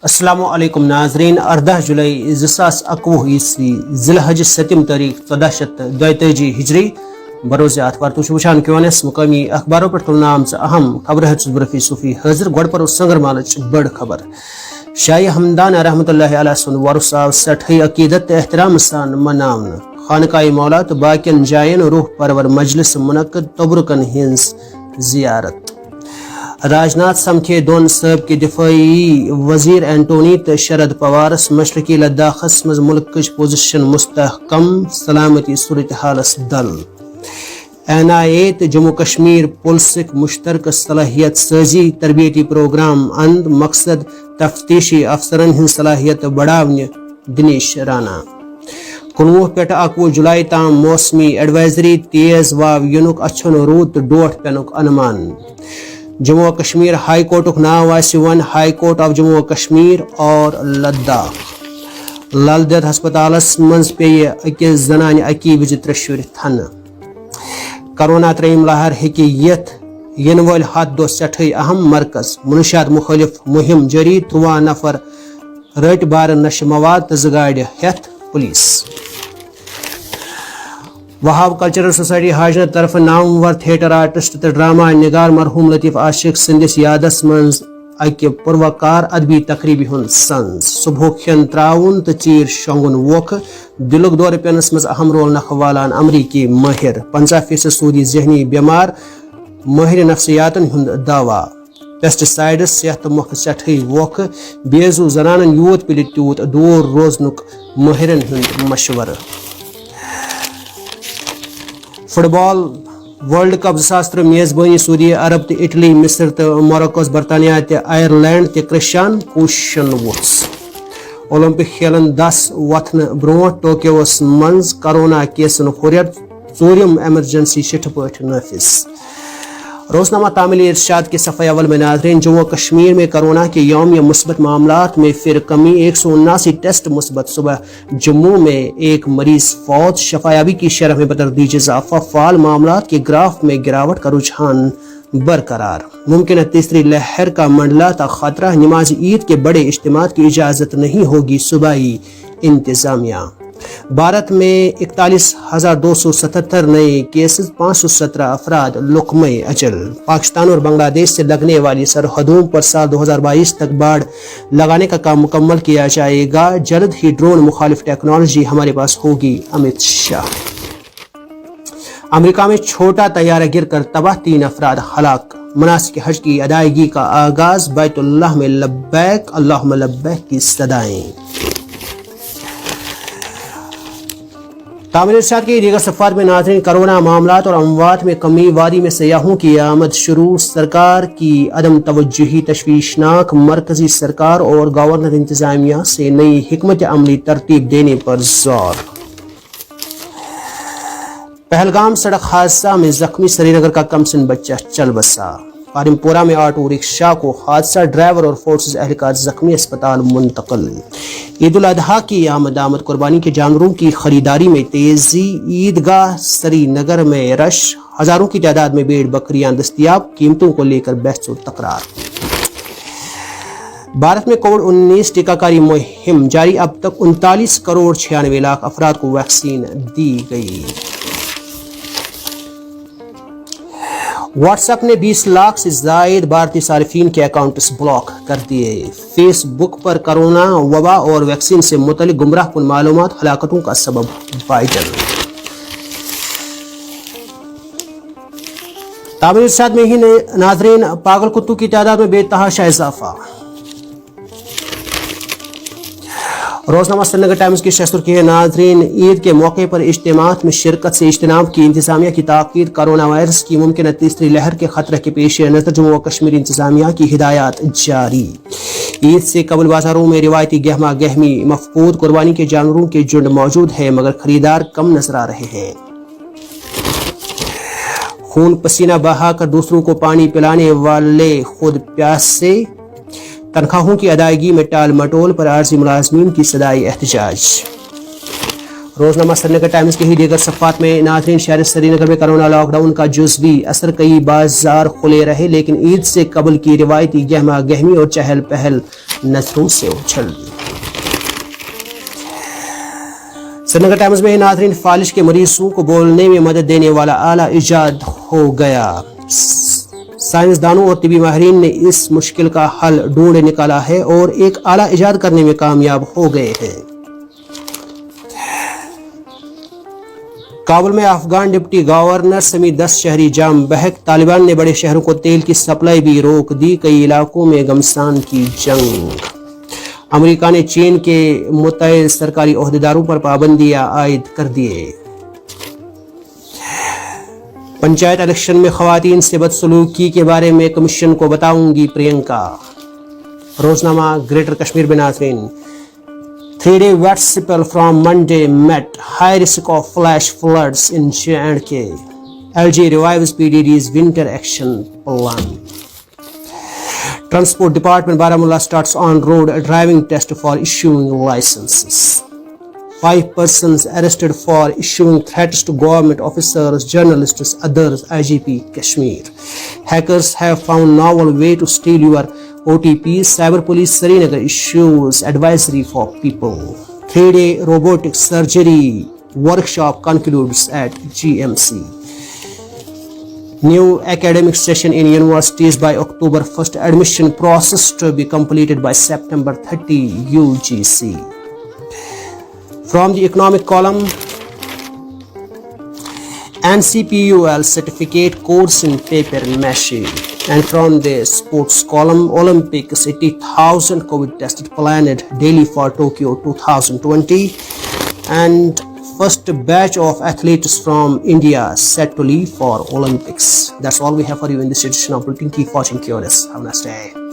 السلام علیکم ناظرین 18 جولائی 2021 عیسوی ذی الحج 7 تاریخ 1442 ہجری بروز اتوار تو وچھان کیونس مقامی اخباروں پر تلنا آمز اہم خبر ہے برفی صوفی حاضر گوڑ پر سنگر مالچ بڑ خبر شاہی حمدان رحمۃ اللہ علیہ سن ورث آو سٹھئی عقیدت احترام سان مناون خانقاہ مولا تو باقین جائن روح پرور مجلس منعقد تبرکن ہنز زیارت راج ناتھ سمکھے دون سابق دفاعی وزیر اینٹونی تو شرد پوارس مشرقی لداخس مز ملک پوزیشن مستحکم سلامتی صورتحالس دل NIA تو جموں کشمیر پولیسک مشترکہ صلاحیت سازی تربیتی پروگرام اند مقصد تفتیشی افسرن ہند صلاحیت بڑھاون دنیش رانا 19 پہ 21 جولائی تام موسمی ایڈوائزری تیز واو ینک اچھن رود تو ڈوٹھ پینک انمان جموں و کشمیر ہائی کورٹک ناو آسہ one high court of Jammu و کشمیر اور لداخ لل دید ہسپتالس مز پیہ اکس زنانہ اکی وز 3 شر تھن کرونا تریم لہر ہیکہ یت ین ول 7 دہ سٹھے اہم مرکز منشیات مخالف مہم جاری 13 نفر رٹ بار نشہ مواد تو 2 گاڑی ہتھ پولیس وہاب کلچرل سوسائٹی حاجنہ طرف نامور تھیٹر آرٹسٹ تو ڈرامہ نگار مرحوم لطیف عاشق سندس یادس مز اکہ پروکار ادبی تقریبی ہند سنز صبح کھین تراؤن تو چیر شونگن ووکھ دلک دور پینس مز اہم رول نکھوالان امریکی ماہر 50% سودی ذہنی بیمار ماہر نفسیاتن ہند دعویٰ پیسٹی سائیڈس صحت موقع سٹھے ووکھ بیزو زنانن یوت پلہ تیوت دور روزنک ماہرن ہند مشورہ فٹ بال ورلڈ کپ 2003 میزبانی سعودی عرب تو اٹلی مصر تو موروکوس برطانیہ تو آئرلینڈ تو کرسچان کوشن ووس اولمپک کھیلن 10 وتھن برو ٹوکیوس منز کرونا کیسن ہریت 4م ایمرجنسی شٹھ پٹ نافذ روزنامہ تعمیلی ارشاد کے صفحہ اول میں ناظرین جموں و کشمیر میں کرونا کے یومیہ مثبت معاملات میں پھر کمی 179 ٹیسٹ مثبت صبح جموں میں 1 مریض فوت شفایابی کی شرح میں بتدریج اضافہ فعال معاملات کے گراف میں گراوٹ کا رجحان برقرار ممکنہ تیسری لہر کا منڈلاتا خطرہ نماز عید کے بڑے اجتماعات کی اجازت نہیں ہوگی صوبائی انتظامیہ بھارت میں 41,277 نئے کیسز 517 افراد لقمہ اجل پاکستان اور بنگلہ دیش سے لگنے والی سرحدوں پر سال 2022 تک باڑ لگانے کا کام مکمل کیا جائے گا جلد ہی ڈرون مخالف ٹیکنالوجی ہمارے پاس ہوگی امت شاہ امریکہ میں چھوٹا طیارہ گر کر تباہ 3 افراد ہلاک مناسک حج کی ادائیگی کا آغاز بیت اللہ میں لبیک اللہم لبیک کی صدائیں تعمیر ارشاد کے دیگر صفحات میں ناظرین کرونا معاملات اور اموات میں کمی وادی میں سیاحوں کی آمد شروع سرکار کی عدم توجہی تشویشناک مرکزی سرکار اور گورنر انتظامیہ سے نئی حکمت عملی ترتیب دینے پر زور پہلگام سڑک حادثہ میں زخمی سری نگر کا کمسن بچہ چل بسا پارم پورہ میں آٹو رکشہ کو حادثہ ڈرائیور اور فورسز اہلکار زخمی اسپتال منتقل عید الاضحیٰ کی آمد قربانی کے جانوروں کی خریداری میں تیزی عیدگاہ سری نگر میں رش ہزاروں کی تعداد میں بھیڑ بکریاں دستیاب قیمتوں کو لے کر بحث و تکرار بھارت میں کووڈ-19 ٹیکہ کاری مہم جاری اب تک 39 کروڑ 96 لاکھ افراد کو ویکسین دی گئی واٹس ایپ نے 20 لاکھ سے زائد بھارتی صارفین کے اکاؤنٹس بلاک کر دیے فیس بک پر کرونا وبا اور ویکسین سے متعلق گمراہ کن معلومات ہلاکتوں کا سبب بائیڈن تعمیر ارشاد میں ہی ناظرین پاگل کتوں کی تعداد میں بے تحاشا اضافہ روزنامہ سری نگر ٹائمز کی شستر کے ناظرین عید کے موقع پر اجتماعات میں شرکت سے اجتناب کی انتظامیہ کی تاکید کرونا وائرس کی ممکنہ تیسری لہر کے خطرے کے پیش نظر جموں و کشمیر انتظامیہ کی ہدایات جاری عید سے قبل بازاروں میں روایتی گہما گہمی مفقود قربانی کے جانوروں کے جھنڈ موجود ہے مگر خریدار کم نظر آ رہے ہیں خون پسینہ بہا کر دوسروں کو پانی پلانے والے خود پیاسے تنخواہوں کی ادائیگی میں ٹال مٹول پر عارضی ملازمین کی صدائی احتجاج روزنامہ سری نگر ٹائمز کے ہی دیگر صفحات میں ناظرین، شہر سری نگر میں کرونا لاک ڈاؤن کا جزوی اثر، کئی بازار کھلے رہے لیکن عید سے قبل کی روایتی گہما گہمی اور چہل پہل نظروں سے اچھل دی۔ سری نگر ٹائمز میں ناظرین، فالج کے مریضوں کو بولنے میں مدد دینے والا آلہ ایجاد ہو گیا، سائنسدانوں اور طبی ماہرین نے اس مشکل کا حل ڈھونڈ نکالا ہے اور ایک آلہ ایجاد کرنے میں کامیاب ہو گئے ہیں۔ کابل میں افغان ڈپٹی گورنر سمیت 10 شہری جام بحق، طالبان نے بڑے شہروں کو تیل کی سپلائی بھی روک دی، کئی علاقوں میں گھمسان کی جنگ۔ امریکہ نے چین کے متعدد سرکاری عہدیداروں پر پابندیاں عائد کر دیے۔ پنچایت الیکشن میں خواتین سے بدسلوکی کے بارے میں کمیشن کو بتاؤں گی پرینکا۔ روزنامہ گریٹر کشمیر میں ناظرین، 3-day wet spell from Monday met high risk of flash floods in J&K. LG revives PDD's winter action plan. Transport Department Baramulla starts on-road driving test for issuing licenses. 5 persons arrested for issuing threats to government officers, journalists, others, IGP Kashmir. Hackers have found novel way to steal your OTPs. Cyber Police Srinagar issues advisory for people. 3-day robotic surgery workshop concludes at GMC. New academic session in universities by October 1st. Admission process to be completed by September 30 UGC. From the economic column, NCPUL certificate course in paper mache. And from the sports column, Olympics 80,000 COVID tested planned daily for Tokyo 2020. And first batch of athletes from India set to leave for Olympics. That's all we have for you in this edition of Bulletin. Keep watching Curious. Have a nice day.